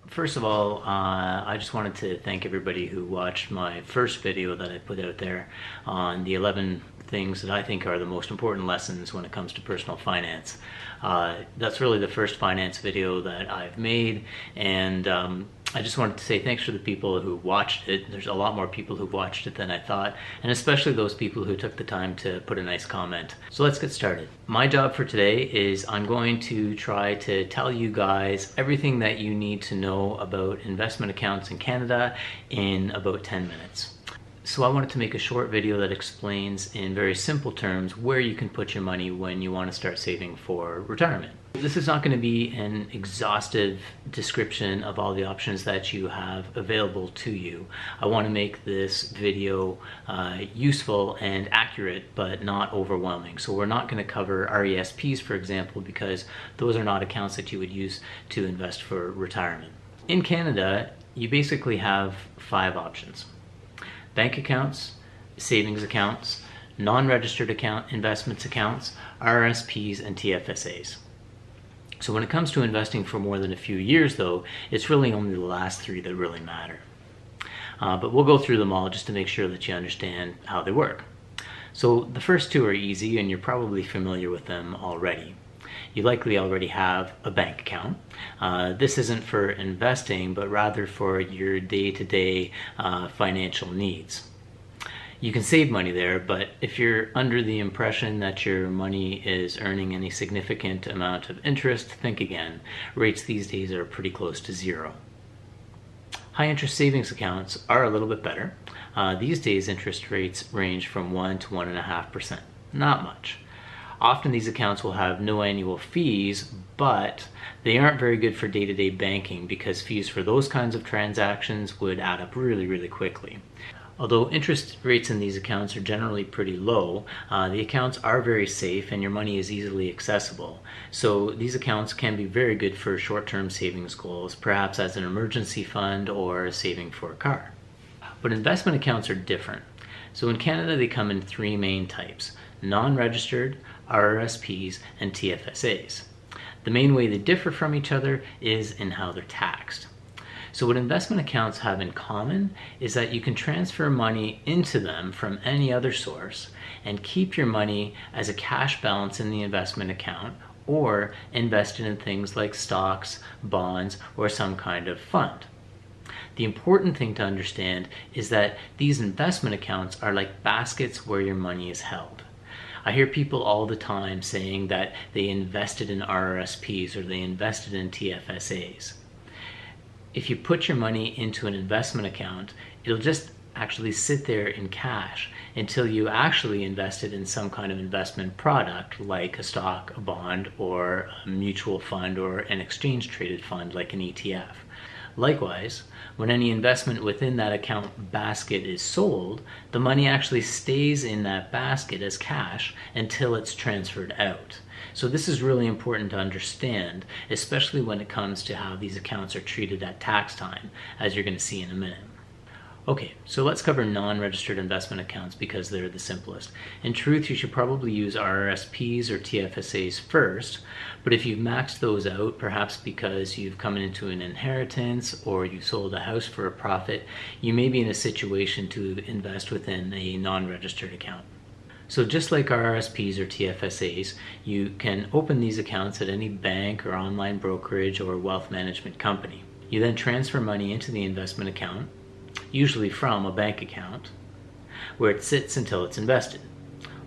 First of all, I just wanted to thank everybody who watched my first video that I put out there on the 11 things that I think are the most important lessons when it comes to personal finance. That's really the first finance video that I've made, and I just wanted to say thanks for the people who watched it. There's a lot more people who've watched it than I thought, and especially those people who took the time to put a nice comment. So let's get started. My job for today is I'm going to try to tell you guys everything that you need to know about investment accounts in Canada in about 10 minutes. So I wanted to make a short video that explains in very simple terms where you can put your money when you want to start saving for retirement. This is not going to be an exhaustive description of all the options that you have available to you. I want to make this video useful and accurate, but not overwhelming. So we're not going to cover RRSPs, for example, because those are not accounts that you would use to invest for retirement. In Canada, you basically have 5 options: bank accounts, savings accounts, non-registered account investments accounts, RRSPs and TFSAs. So when it comes to investing for more than a few years though, it's really only the last 3 that really matter. But we'll go through them all just to make sure that you understand how they work. So the first 2 are easy and you're probably familiar with them already. You likely already have a bank account. This isn't for investing, but rather for your day-to-day financial needs. You can save money there, but if you're under the impression that your money is earning any significant amount of interest, think again. Rates these days are pretty close to 0. High-interest savings accounts are a little bit better. These days, interest rates range from 1 to 1.5%. Not much. Often these accounts will have no annual fees, but they aren't very good for day-to-day banking because fees for those kinds of transactions would add up really quickly. Although interest rates in these accounts are generally pretty low, the accounts are very safe and your money is easily accessible. So these accounts can be very good for short-term savings goals, perhaps as an emergency fund or saving for a car. But investment accounts are different. So in Canada they come in 3 main types: non-registered, RRSPs, and TFSAs. The main way they differ from each other is in how they're taxed. So what investment accounts have in common is that you can transfer money into them from any other source and keep your money as a cash balance in the investment account, or invest it in things like stocks, bonds, or some kind of fund. The important thing to understand is that these investment accounts are like baskets where your money is held. I hear people all the time saying that they invested in RRSPs or they invested in TFSAs. If you put your money into an investment account, it'll just actually sit there in cash until you actually invest it in some kind of investment product like a stock, a bond, or a mutual fund, or an exchange traded fund like an ETF. Likewise, when any investment within that account basket is sold, the money actually stays in that basket as cash until it's transferred out. So this is really important to understand, especially when it comes to how these accounts are treated at tax time, as you're going to see in a minute. Okay, so let's cover non-registered investment accounts because they're the simplest. In truth, you should probably use RRSPs or TFSAs first, but if you've maxed those out, perhaps because you've come into an inheritance or you sold a house for a profit, you may be in a situation to invest within a non-registered account. So just like RRSPs or TFSAs, you can open these accounts at any bank or online brokerage or wealth management company. You then transfer money into the investment account, usually from a bank account, where it sits until it's invested.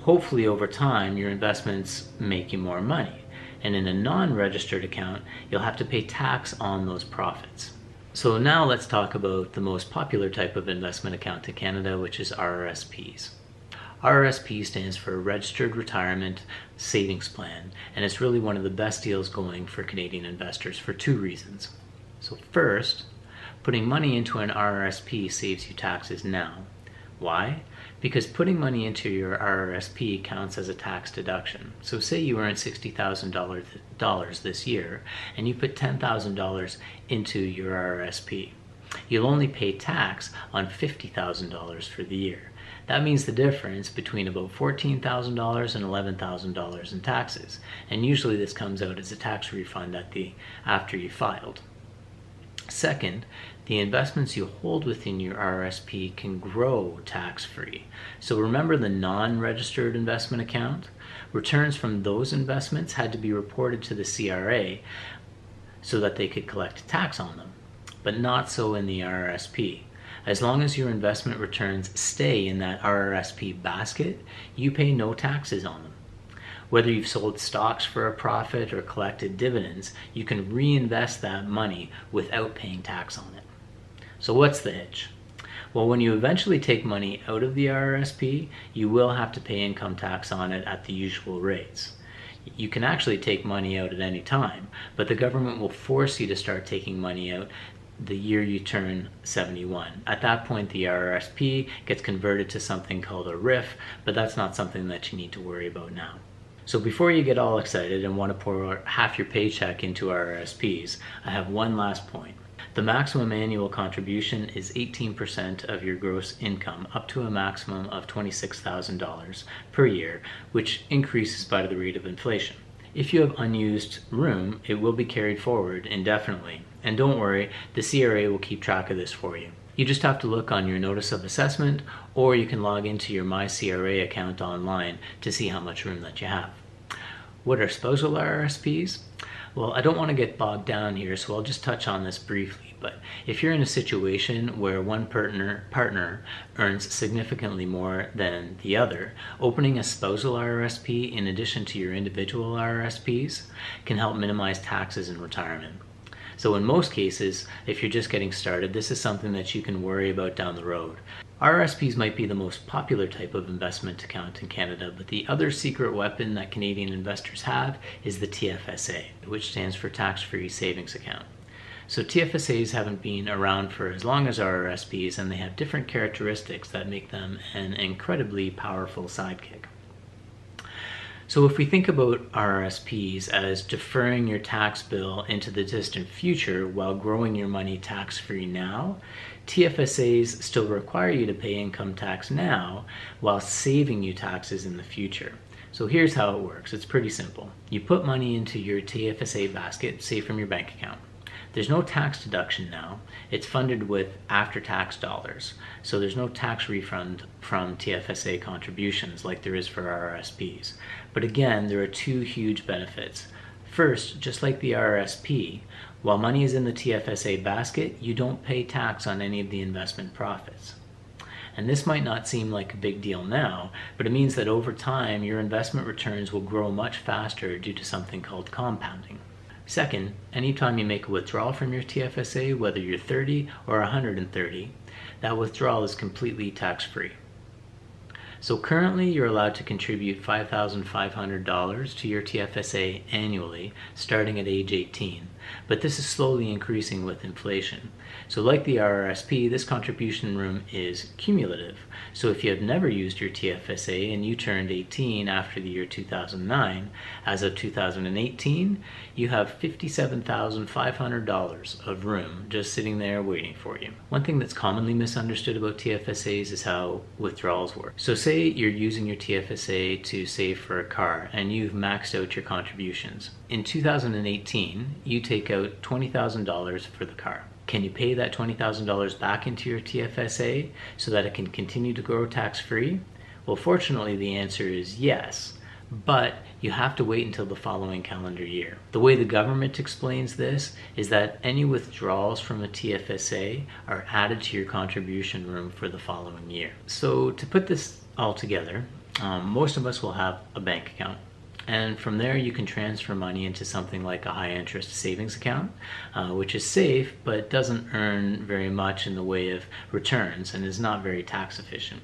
Hopefully over time your investments make you more money, and in a non-registered account you'll have to pay tax on those profits. So now let's talk about the most popular type of investment account in Canada, which is RRSPs. RRSP stands for Registered Retirement Savings Plan, and it's really one of the best deals going for Canadian investors for 2 reasons. So first, putting money into an RRSP saves you taxes now. Why? Because putting money into your RRSP counts as a tax deduction. So say you earn $60,000 this year and you put $10,000 into your RRSP. You'll only pay tax on $50,000 for the year. That means the difference between about $14,000 and $11,000 in taxes. And usually this comes out as a tax refund after you filed. Second, the investments you hold within your RRSP can grow tax-free. So remember the non-registered investment account? Returns from those investments had to be reported to the CRA so that they could collect tax on them, but not so in the RRSP. As long as your investment returns stay in that RRSP basket, you pay no taxes on them. Whether you've sold stocks for a profit or collected dividends, you can reinvest that money without paying tax on it. So what's the hitch? Well, when you eventually take money out of the RRSP, you will have to pay income tax on it at the usual rates. You can actually take money out at any time, but the government will force you to start taking money out the year you turn 71. At that point, the RRSP gets converted to something called a RIF, but that's not something that you need to worry about now. So before you get all excited and want to pour half your paycheck into RRSPs, I have one last point. The maximum annual contribution is 18% of your gross income, up to a maximum of $26,000 per year, which increases by the rate of inflation. If you have unused room, it will be carried forward indefinitely. And don't worry, the CRA will keep track of this for you. You just have to look on your notice of assessment, or you can log into your MyCRA account online to see how much room that you have. What are spousal RRSPs? Well, I don't want to get bogged down here, so I'll just touch on this briefly. But if you're in a situation where one partner earns significantly more than the other, opening a spousal RRSP in addition to your individual RRSPs can help minimize taxes in retirement. So in most cases, if you're just getting started, this is something that you can worry about down the road. RRSPs might be the most popular type of investment account in Canada, but the other secret weapon that Canadian investors have is the TFSA, which stands for Tax-Free Savings Account. So TFSAs haven't been around for as long as RRSPs, and they have different characteristics that make them an incredibly powerful sidekick. So if we think about RRSPs as deferring your tax bill into the distant future while growing your money tax-free now, TFSAs still require you to pay income tax now while saving you taxes in the future. So here's how it works. It's pretty simple. You put money into your TFSA basket, say from your bank account. There's no tax deduction now. It's funded with after-tax dollars. So there's no tax refund from TFSA contributions like there is for RRSPs. But again, there are two huge benefits. First, just like the RRSP, while money is in the TFSA basket, you don't pay tax on any of the investment profits. And this might not seem like a big deal now, but it means that over time, your investment returns will grow much faster due to something called compounding. Second, anytime you make a withdrawal from your TFSA, whether you're 30 or 130, that withdrawal is completely tax-free. So currently you're allowed to contribute $5,500 to your TFSA annually, starting at age 18, but this is slowly increasing with inflation. So like the RRSP, this contribution room is cumulative. So if you have never used your TFSA and you turned 18 after the year 2009, as of 2018, you have $57,500 of room just sitting there waiting for you. One thing that's commonly misunderstood about TFSAs is how withdrawals work. So say you're using your TFSA to save for a car and you've maxed out your contributions. In 2018, you take out $20,000 for the car. Can you pay that $20,000 back into your TFSA so that it can continue to grow tax-free? Well, fortunately, the answer is yes, but you have to wait until the following calendar year. The way the government explains this is that any withdrawals from a TFSA are added to your contribution room for the following year. So to put this all together, most of us will have a bank account. And from there you can transfer money into something like a high interest savings account, which is safe but doesn't earn very much in the way of returns and is not very tax efficient.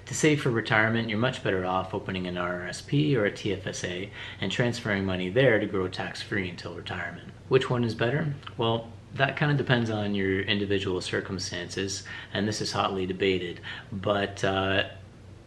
To save for retirement, you're much better off opening an RRSP or a TFSA and transferring money there to grow tax-free until retirement. Which one is better? Well, that kind of depends on your individual circumstances, and this is hotly debated, but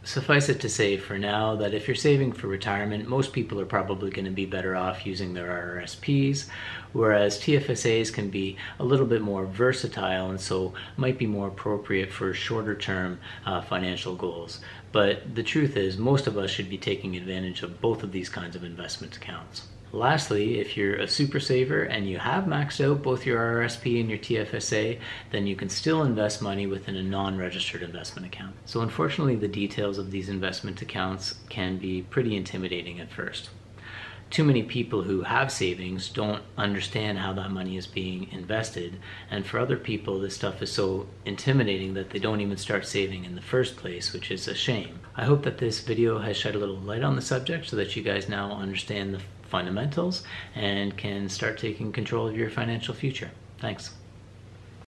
suffice it to say for now that if you're saving for retirement, most people are probably going to be better off using their RRSPs, whereas TFSAs can be a little bit more versatile and so might be more appropriate for shorter term financial goals. But the truth is most of us should be taking advantage of both of these kinds of investment accounts. Lastly, if you're a super saver and you have maxed out both your RRSP and your TFSA, then you can still invest money within a non-registered investment account. So unfortunately, the details of these investment accounts can be pretty intimidating at first. Too many people who have savings don't understand how that money is being invested, and for other people this stuff is so intimidating that they don't even start saving in the first place, which is a shame. I hope that this video has shed a little light on the subject so that you guys now understand the fundamentals and can start taking control of your financial future. Thanks.